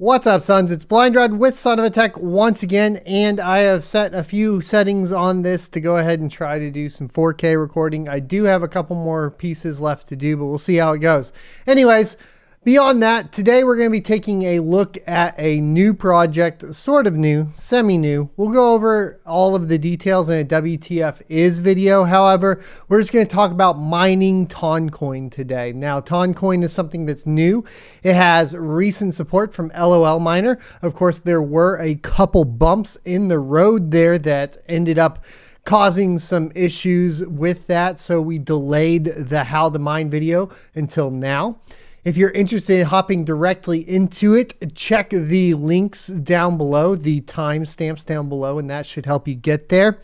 What's up, sons? It's Blind Red with Son of a Tech once again, and I have set a few settings on this to go ahead and try to do some 4K recording. I do have a couple more pieces left to do, but we'll see how it goes. Anyways, beyond that, today we're going to be taking a look at a new project, sort of new, semi-new. We'll go over all of the details in a WTF is video. However, we're just going to talk about mining TONCOIN today. Now, TONCOIN is something that's new. It has recent support from LOL Miner. Of course, there were a couple bumps in the road there that ended up causing some issues with that, so we delayed the how to mine video until now. If you're interested in hopping directly into it, check the links down below, the timestamps down below, and that should help you get there.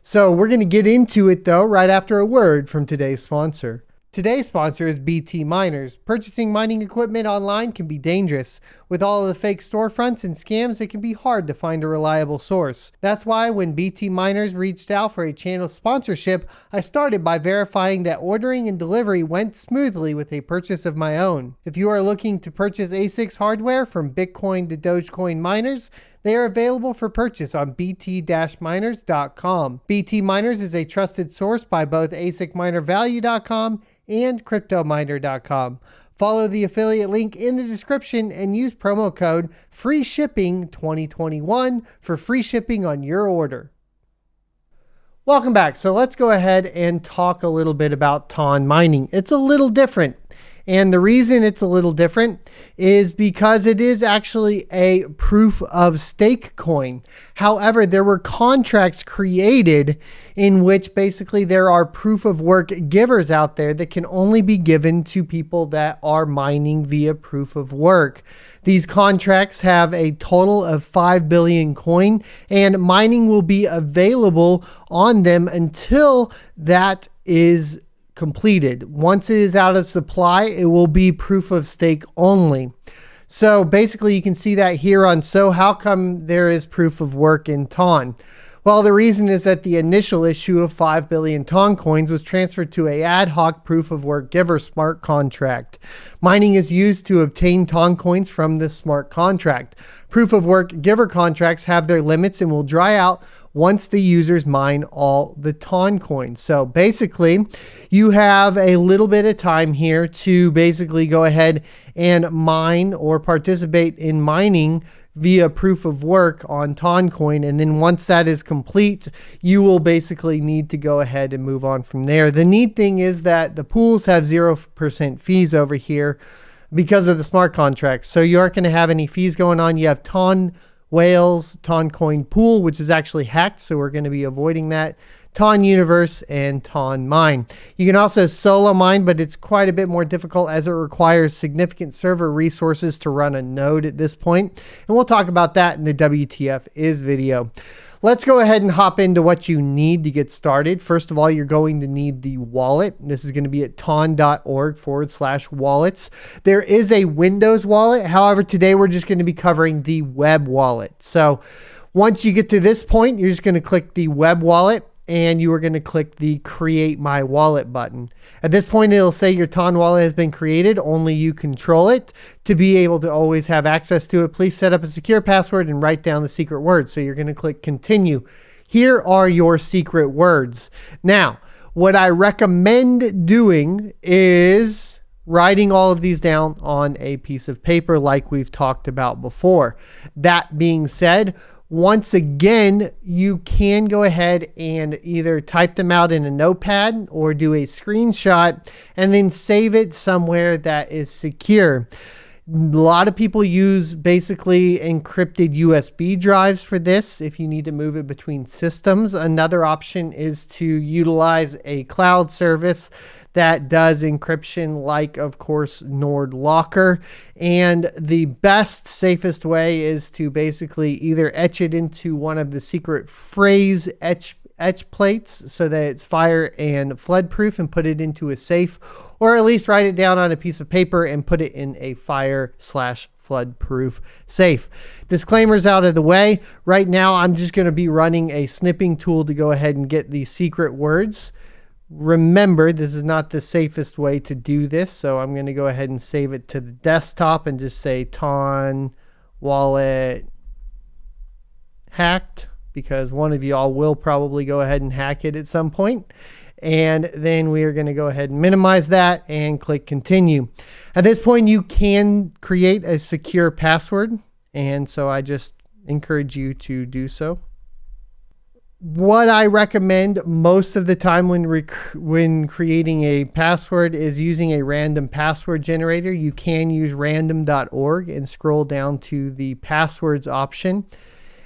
So we're going to get into it though, right after a word from today's sponsor. Today's sponsor is BT Miners. Purchasing mining equipment online can be dangerous. With all of the fake storefronts and scams, it can be hard to find a reliable source. That's why when BT Miners reached out for a channel sponsorship, I started by verifying that ordering and delivery went smoothly with a purchase of my own. If you are looking to purchase ASICs hardware from Bitcoin to Dogecoin miners, they are available for purchase on bt-miners.com. BT Miners is a trusted source by both ASICMinerValue.com and CryptoMiner.com. Follow the affiliate link in the description and use promo code FREESHIPPING2021 for free shipping on your order. Welcome back. So let's go ahead and talk a little bit about TON mining. It's a little different. And the reason it's a little different is because it is actually a proof of stake coin. However, there were contracts created in which basically there are proof of work givers out there that can only be given to people that are mining via proof of work. These contracts have a total of 5 billion coin, and mining will be available on them until that is completed. Once it is out of supply, it will be proof of stake only. So basically you can see that here on So How Come There Is Proof of Work in TON? Well, the reason is that the initial issue of 5 billion TON coins was transferred to a ad hoc proof of work giver smart contract. Mining is used to obtain TON coins from this smart contract. Proof of work giver contracts have their limits and will dry out once the users mine all the TON coins. So basically, you have a little bit of time here to basically go ahead and mine or participate in mining via proof of work on TONCOIN. And then once that is complete, you will basically need to go ahead and move on from there. The neat thing is that the pools have 0% fees over here because of the smart contracts. So you aren't going to have any fees going on. You have TON Whales, TONCOIN Pool, which is actually hacked, so we're going to be avoiding that. TON Universe and TON Mine. You can also solo mine, but it's quite a bit more difficult as it requires significant server resources to run a node at this point. And we'll talk about that in the WTF is video. Let's go ahead and hop into what you need to get started. First of all, you're going to need the wallet. This is going to be at ton.org/wallets. There is a Windows wallet. However, today we're just going to be covering the web wallet. So once you get to this point, you're just going to click the web wallet and you are going to click the Create My Wallet button. At this point, it'll say your TON wallet has been created. Only you control it. To be able to always have access to it, please set up a secure password and write down the secret words. So you're going to click Continue. Here are your secret words. Now, what I recommend doing is writing all of these down on a piece of paper like we've talked about before. That being said, once again, you can go ahead and either type them out in a notepad or do a screenshot and then save it somewhere that is secure. A lot of people use basically encrypted USB drives for this if you need to move it between systems. Another option is to utilize a cloud service that does encryption, like of course Nord Locker. And the best, safest way is to basically either etch it into one of the secret phrase etch plates so that it's fire and flood proof and put it into a safe, or at least write it down on a piece of paper and put it in a fire/flood proof safe. Disclaimers out of the way. Right now, I'm just going to be running a snipping tool to go ahead and get the secret words. Remember, this is not the safest way to do this, so I'm going to go ahead and save it to the desktop and just say TON wallet hacked, because one of y'all will probably go ahead and hack it at some point. And then we are going to go ahead and minimize that and click continue. At this point, you can create a secure password, and so I just encourage you to do so. What I recommend most of the time when creating a password is using a random password generator. You can use random.org and scroll down to the passwords option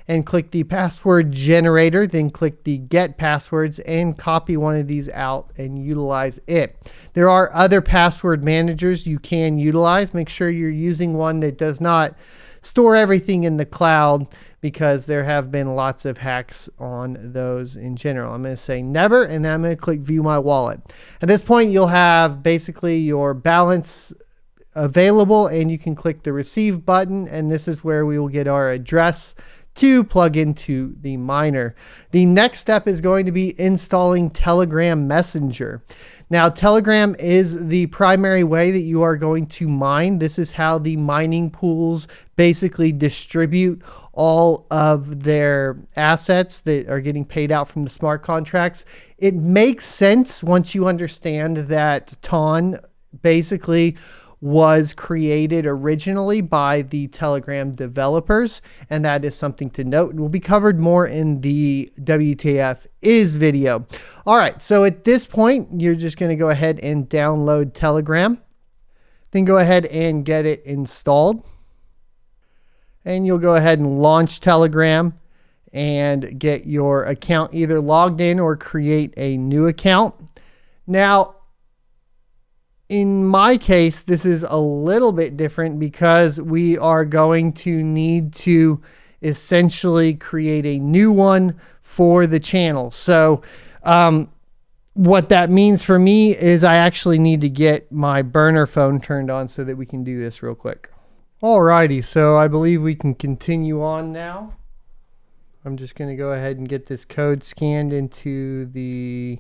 and click the password generator, then click the get passwords and copy one of these out and utilize it. There are other password managers you can utilize. Make sure you're using one that does not store everything in the cloud, because there have been lots of hacks on those in general. I'm going to say never, and then I'm going to click view my wallet. At this point, you'll have basically your balance available, and you can click the receive button, and this is where we will get our address to plug into the miner. The next step is going to be installing Telegram Messenger. Now, Telegram is the primary way that you are going to mine. This is how the mining pools basically distribute all of their assets that are getting paid out from the smart contracts. It makes sense once you understand that TON basically was created originally by the Telegram developers, and that is something to note. It will be covered more in the WTF is video. All right, so at this point, you're just going to go ahead and download Telegram. Then go ahead and get it installed. And you'll go ahead and launch Telegram and get your account either logged in or create a new account. Now, in my case, this is a little bit different because we are going to need to essentially create a new one for the channel. So what that means for me is I actually need to get my burner phone turned on so that we can do this real quick. Alrighty, so I believe we can continue on now. I'm just going to go ahead and get this code scanned into the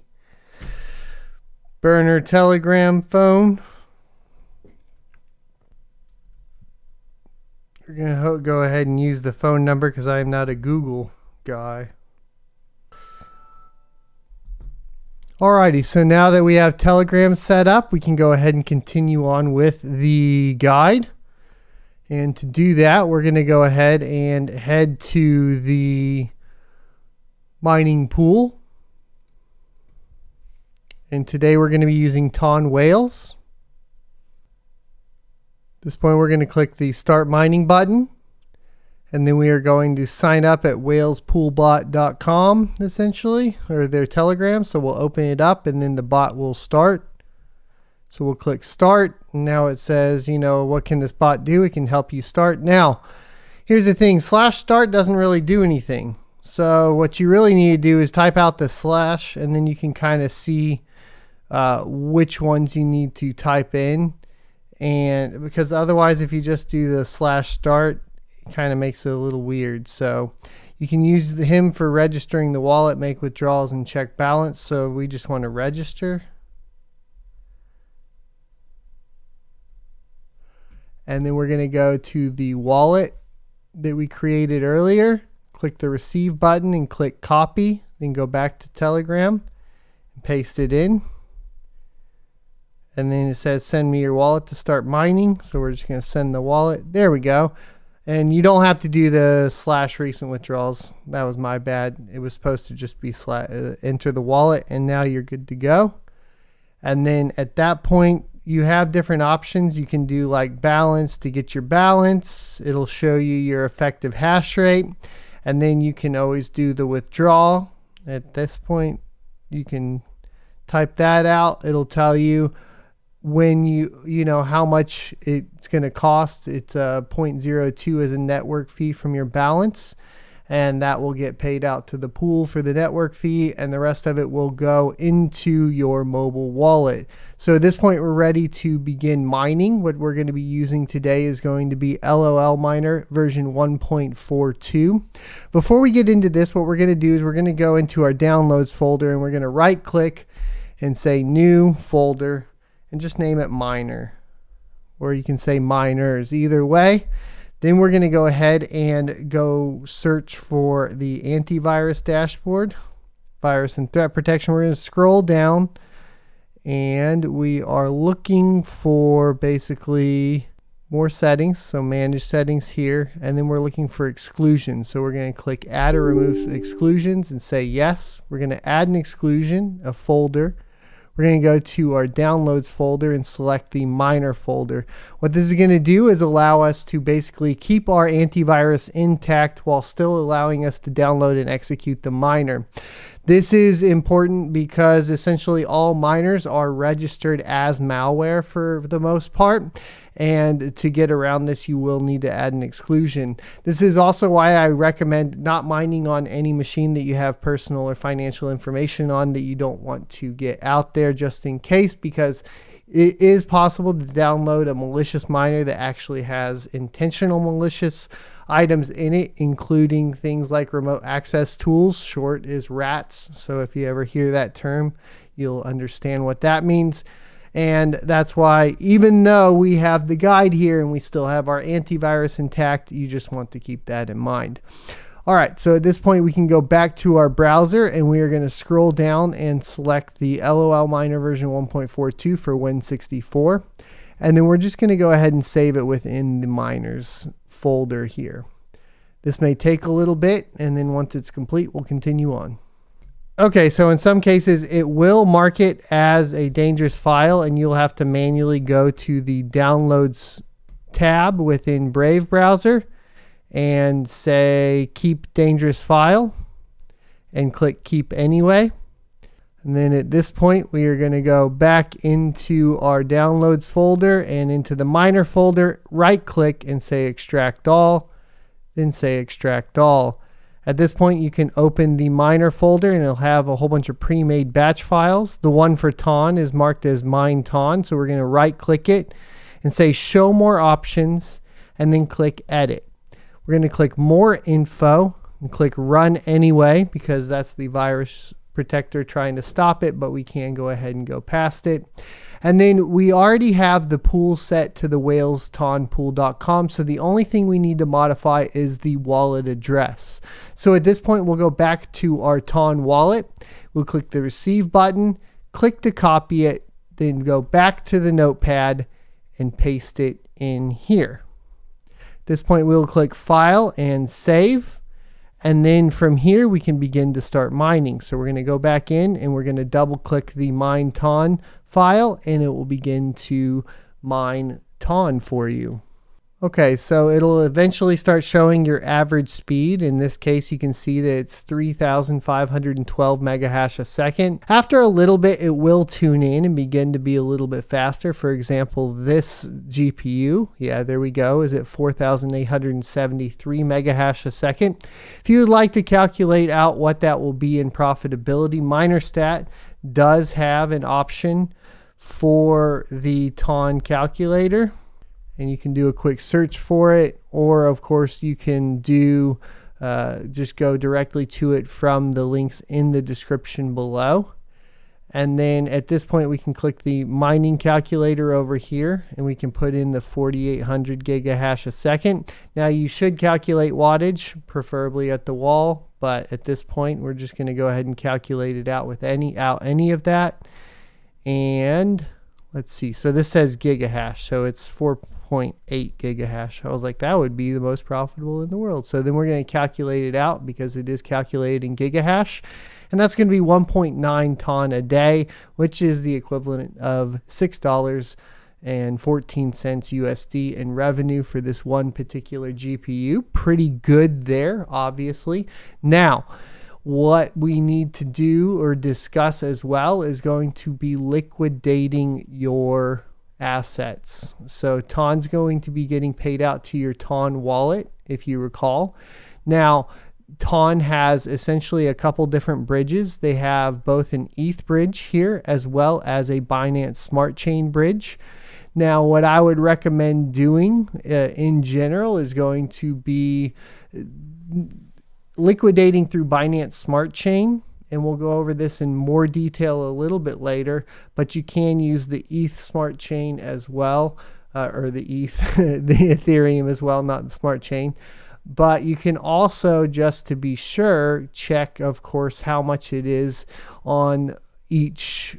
burner Telegram phone. We're going to go ahead and use the phone number because I am not a Google guy. Alrighty, so now that we have Telegram set up, we can go ahead and continue on with the guide. And to do that, we're going to go ahead and head to the mining pool. And today we're going to be using TON Whales. At this point, we're going to click the Start Mining button. And then we are going to sign up at whalespoolbot.com, essentially, or their Telegram. So we'll open it up and then the bot will start. So we'll click Start. And now it says, you know, what can this bot do? It can help you start. Now, here's the thing. /start doesn't really do anything. So what you really need to do is type out the / and then you can kind of see which ones you need to type in. And because otherwise, if you just do the /start, it kind of makes it a little weird. So you can use him for registering the wallet, make withdrawals, and check balance. So we just want to register. And then we're going to go to the wallet that we created earlier. Click the receive button and click copy. Then go back to Telegram and paste it in. And then it says send me your wallet to start mining. So we're just going to send the wallet. There we go. And you don't have to do the /recent withdrawals. That was my bad. It was supposed to just be enter the wallet, and now you're good to go. And then at that point, you have different options. You can do like balance to get your balance. It'll show you your effective hash rate. And then you can always do the withdrawal. At this point, you can type that out. It'll tell you when you know how much it's going to cost. It's a 0.02 as a network fee from your balance, and that will get paid out to the pool for the network fee, and the rest of it will go into your mobile wallet. So at this point, we're ready to begin mining. What we're going to be using today is going to be LOL Miner version 1.42. Before we get into this, what we're going to do is we're going to go into our downloads folder, and we're going to right click and say new folder and just name it miner, or you can say miners. Either way, Then we're going to go ahead and go search for the antivirus dashboard, virus and threat protection. We're going to scroll down and we are looking for basically more settings. So manage settings here, and then we're looking for exclusions. So we're going to click add or remove exclusions and say yes. We're going to add an exclusion, a folder. We're going to go to our downloads folder and select the miner folder. What this is going to do is allow us to basically keep our antivirus intact while still allowing us to download and execute the miner. This is important because essentially all miners are registered as malware for the most part. And to get around this, you will need to add an exclusion. This is also why I recommend not mining on any machine that you have personal or financial information on that you don't want to get out there, just in case, because it is possible to download a malicious miner that actually has intentional malicious items in it, including things like remote access tools. Short is rats. So if you ever hear that term, you'll understand what that means. And that's why, even though we have the guide here and we still have our antivirus intact, you just want to keep that in mind. All right, so at this point we can go back to our browser and we are going to scroll down and select the LOL Miner version 1.42 for Win64. And then we're just going to go ahead and save it within the miners folder here. This may take a little bit, and then once it's complete, we'll continue on. Okay, so in some cases it will mark it as a dangerous file and you'll have to manually go to the downloads tab within Brave browser and say keep dangerous file and click keep anyway. And then at this point we are going to go back into our downloads folder and into the miner folder, right click and say extract all, then say extract all. At this point, you can open the miner folder and it'll have a whole bunch of pre-made batch files. The one for TON is marked as mine TON. So we're going to right click it and say show more options and then click edit. We're going to click more info and click run anyway because that's the virus protector trying to stop it, but we can go ahead and go past it. And then we already have the pool set to the whalestonpool.com. So the only thing we need to modify is the wallet address. So at this point, we'll go back to our TON wallet. We'll click the receive button, click to copy it, then go back to the notepad and paste it in here. At this point, we'll click file and save. And then from here, we can begin to start mining. So we're going to go back in and we're going to double click the mine TON file and it will begin to mine TON for you. Okay, so it'll eventually start showing your average speed. In this case, you can see that it's 3,512 megahash a second. After a little bit, it will tune in and begin to be a little bit faster. For example, this GPU, yeah, there we go, is at 4,873 megahash a second. If you would like to calculate out what that will be in profitability, MinerStat does have an option for the TON calculator. And you can do a quick search for it, or of course you can do just go directly to it from the links in the description below. And then at this point we can click the mining calculator over here and we can put in the 4,800 gigahash a second. Now you should calculate wattage, preferably at the wall, but at this point we're just going to go ahead and calculate it out with any of that. And let's see, so this says gigahash, so it's 4.8 gigahash. I was like, that would be the most profitable in the world. So then we're going to calculate it out because it is calculated in gigahash. And that's going to be 1.9 TON a day, which is the equivalent of $6.14 USD in revenue for this one particular GPU. Pretty good there, obviously. Now, what we need to do or discuss as well is going to be liquidating your assets. So TON's going to be getting paid out to your TON wallet, if you recall. Now, TON has essentially a couple different bridges. They have both an ETH bridge here as well as a Binance Smart Chain bridge. Now, what I would recommend doing in general is going to be liquidating through Binance Smart Chain, and we'll go over this in more detail a little bit later, but you can use the ETH Smart Chain as well. or the ETH, the Ethereum as well, not the smart chain. But you can also, just to be sure, check, of course, how much it is on each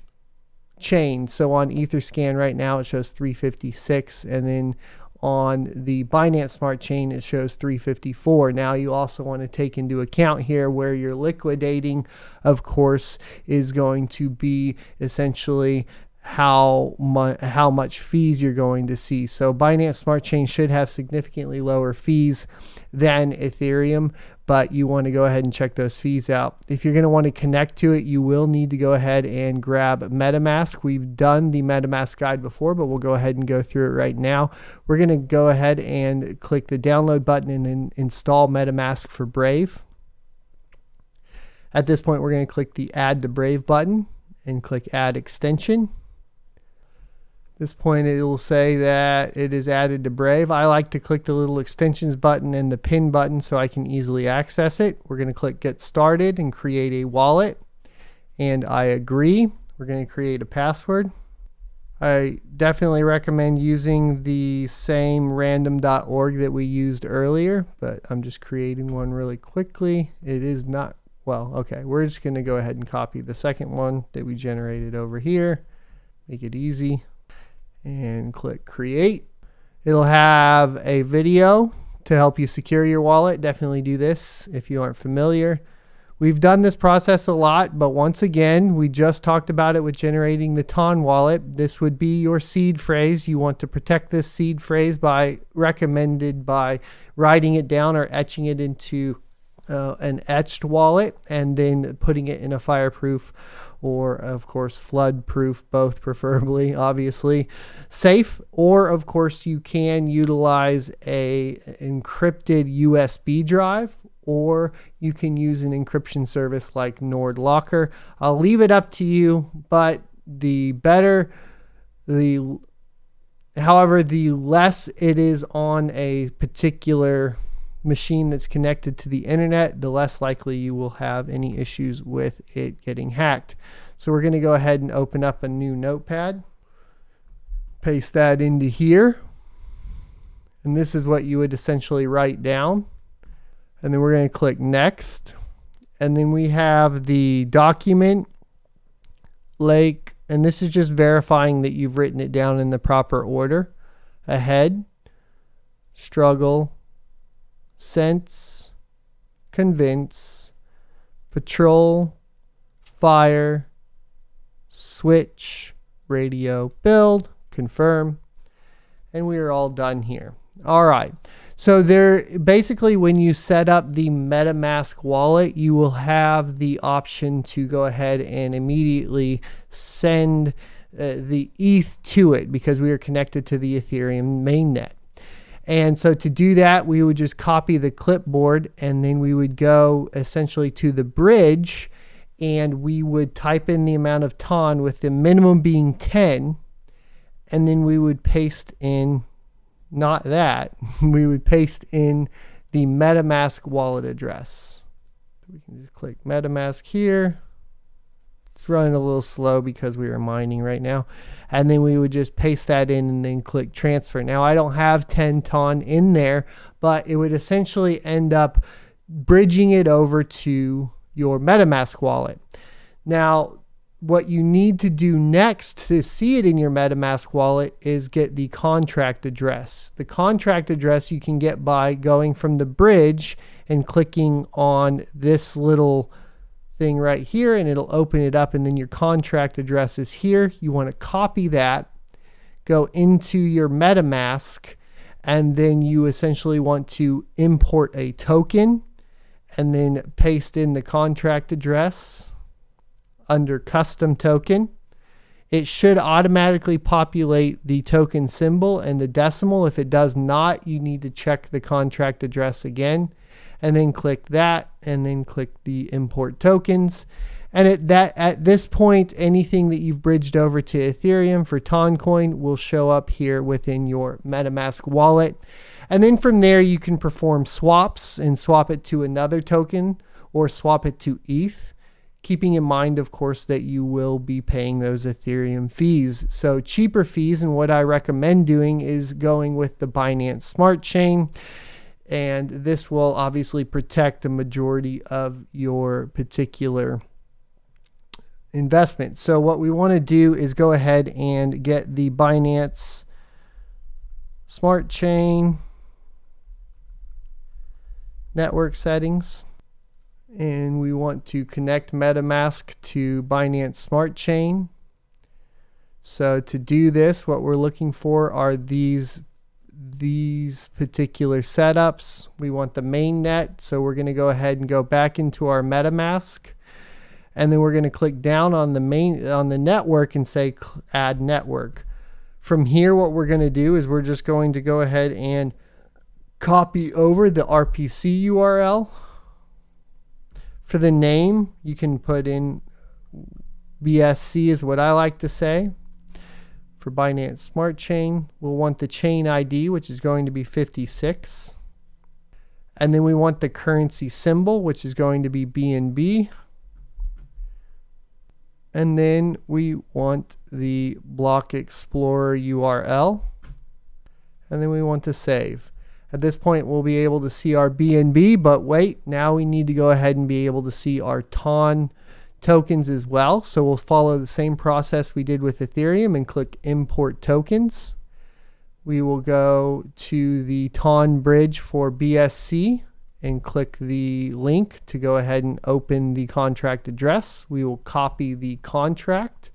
chain. So on Etherscan right now, it shows 356, and then on the Binance Smart Chain, it shows 354. Now you also want to take into account here where you're liquidating, of course, is going to be essentially how much fees you're going to see. So Binance Smart Chain should have significantly lower fees than Ethereum, but you want to go ahead and check those fees out. If you're going to want to connect to it, you will need to go ahead and grab Metamask. We've done the Metamask guide before, but we'll go ahead and go through it right now. We're going to go ahead and click the download button and then install Metamask for Brave. At this point, we're going to click the Add to Brave button and click Add Extension. This point, it will say that it is added to Brave. I like to click the little extensions button and the pin button so I can easily access it. We're going to click Get Started and create a wallet. And I agree. We're going to create a password. I definitely recommend using the same random.org that we used earlier, but I'm just creating one really quickly. It is not, well, okay. We're just going to go ahead and copy the second one that we generated over here. Make it easy. And click create. It'll have a video to help you secure your wallet. Definitely do this if you aren't familiar. We've done this process a lot, but once again, we just talked about it with generating the TON wallet. This would be your seed phrase. You want to protect this seed phrase by writing it down or etching it into an etched wallet and then putting it in a fireproof or, of course, flood proof, both preferably, obviously, safe. Or, of course, you can utilize a encrypted USB drive, or you can use an encryption service like NordLocker. I'll leave it up to you, but however, the less it is on a particular machine that's connected to the internet, the less likely you will have any issues with it getting hacked. So we're going to go ahead and open up a new notepad, paste that into here, and this is what you would essentially write down. And then we're going to click next, and then we have the document lake, and this is just verifying that you've written it down in the proper order: ahead, struggle, sense, convince, patrol, fire, switch, radio, build, confirm, and we are all done here. All right. So basically, when you set up the Metamask wallet, you will have the option to go ahead and immediately send the ETH to it because we are connected to the Ethereum mainnet. And so to do that, we would just copy the clipboard, and then we would go essentially to the bridge, and we would type in the amount of TON with the minimum being 10, and then we would paste in, not that, we would paste in the Metamask wallet address. We can just click Metamask here. It's running a little slow because we are mining right now. And then we would just paste that in and then click transfer. Now I don't have 10 TON in there, but it would essentially end up bridging it over to your Metamask wallet. Now, what you need to do next to see it in your Metamask wallet is get the contract address. The contract address you can get by going from the bridge and clicking on this little thing right here, and it'll open it up, and then your contract address is here. You want to copy that, go into your MetaMask, and then you essentially want to import a token and then paste in the contract address under custom token. It should automatically populate the token symbol and the decimal. If it does not, you need to check the contract address again, and then click that, and then click the import tokens. And at this point, anything that you've bridged over to Ethereum for TONCOIN will show up here within your MetaMask wallet. And then from there, you can perform swaps and swap it to another token or swap it to ETH. keeping in mind, of course, that you will be paying those Ethereum fees. So cheaper fees, and what I recommend doing is going with the Binance Smart Chain. And this will obviously protect the majority of your particular investment. So what we want to do is go ahead and get the Binance Smart Chain network settings. And we want to connect Metamask to Binance Smart Chain. So to do this, what we're looking for are these particular setups. We want the main net, so we're going to go ahead and go back into our Metamask, and then we're going to click down on the network and say add network. From here, what we're going to do is we're just going to go ahead and copy over the RPC URL. For the name, you can put in BSC is what I like to say. For Binance Smart Chain, we'll want the chain ID, which is going to be 56. And then we want the currency symbol, which is going to be BNB. And then we want the Block Explorer URL. And then we want to save. At this point, we'll be able to see our BNB, but wait, now we need to go ahead and be able to see our TON tokens as well. So we'll follow the same process we did with Ethereum and click Import Tokens. We will go to the TON bridge for BSC and click the link to go ahead and open the contract address. We will copy the contract,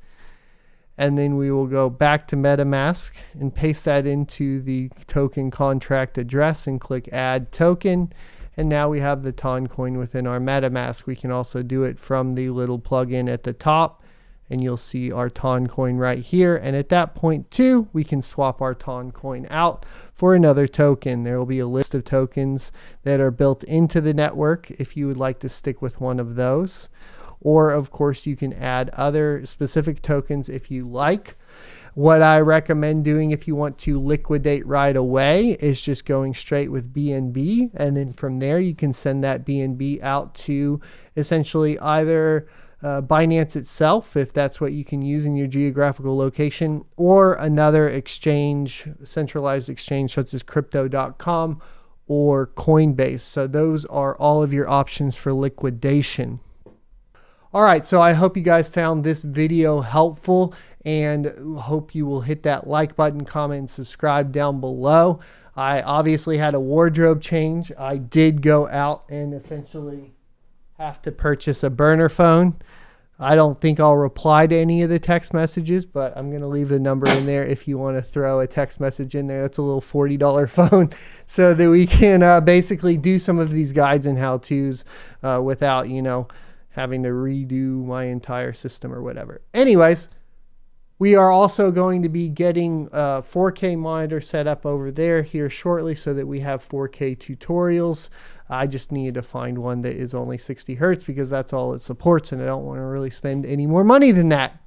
and then we will go back to MetaMask and paste that into the token contract address and click Add Token. And now we have the TONCOIN within our MetaMask. We can also do it from the little plugin at the top, and you'll see our TONCOIN right here. And at that point too, we can swap our TONCOIN out for another token. There will be a list of tokens that are built into the network if you would like to stick with one of those. Or of course, you can add other specific tokens if you like. What I recommend doing if you want to liquidate right away is just going straight with BNB, and then from there you can send that BNB out to essentially either Binance itself, if that's what you can use in your geographical location, or another exchange, centralized exchange such as crypto.com or Coinbase. So those are all of your options for liquidation. All right, so I hope you guys found this video helpful, and hope you will hit that like button, comment, and subscribe down below. I obviously had a wardrobe change. I did go out and essentially have to purchase a burner phone. I don't think I'll reply to any of the text messages, but I'm going to leave the number in there if you want to throw a text message in there. That's a little $40 phone so that we can basically do some of these guides and how-tos without, having to redo my entire system or whatever. Anyways, we are also going to be getting a 4K monitor set up over there here shortly so that we have 4K tutorials. I just need to find one that is only 60 Hertz because that's all it supports, and I don't want to really spend any more money than that.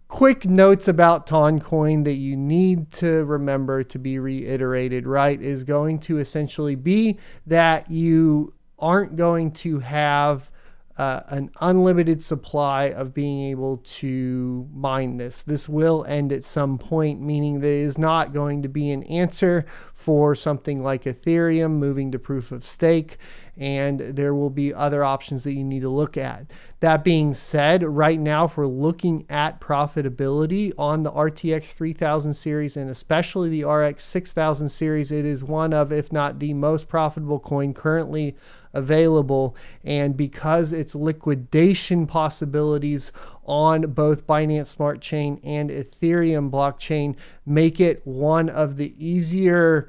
Quick notes about TONCOIN that you need to remember to be reiterated, right, is going to essentially be that you aren't going to have an unlimited supply of being able to mine this. This will end at some point, meaning there is not going to be an answer for something like Ethereum moving to proof of stake, and there will be other options that you need to look at. That being said, right now, if we're looking at profitability on the RTX 3000 series and especially the RX 6000 series, it is one of, if not the most profitable coin currently available. And because its liquidation possibilities on both Binance Smart Chain and Ethereum blockchain make it one of the easier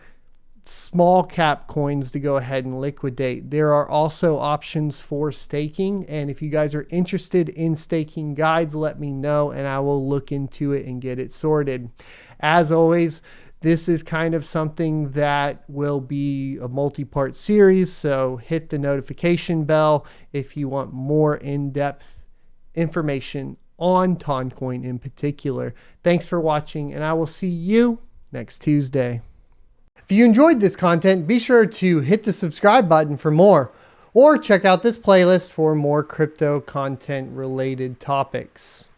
small cap coins to go ahead and liquidate. There are also options for staking, and if you guys are interested in staking guides, let me know and I will look into it and get it sorted. As always, this is kind of something that will be a multi-part series, so hit the notification bell if you want more in-depth information on TONCOIN in particular. Thanks for watching, and I will see you next Tuesday. If you enjoyed this content, be sure to hit the subscribe button for more. or check out this playlist for more crypto content related topics.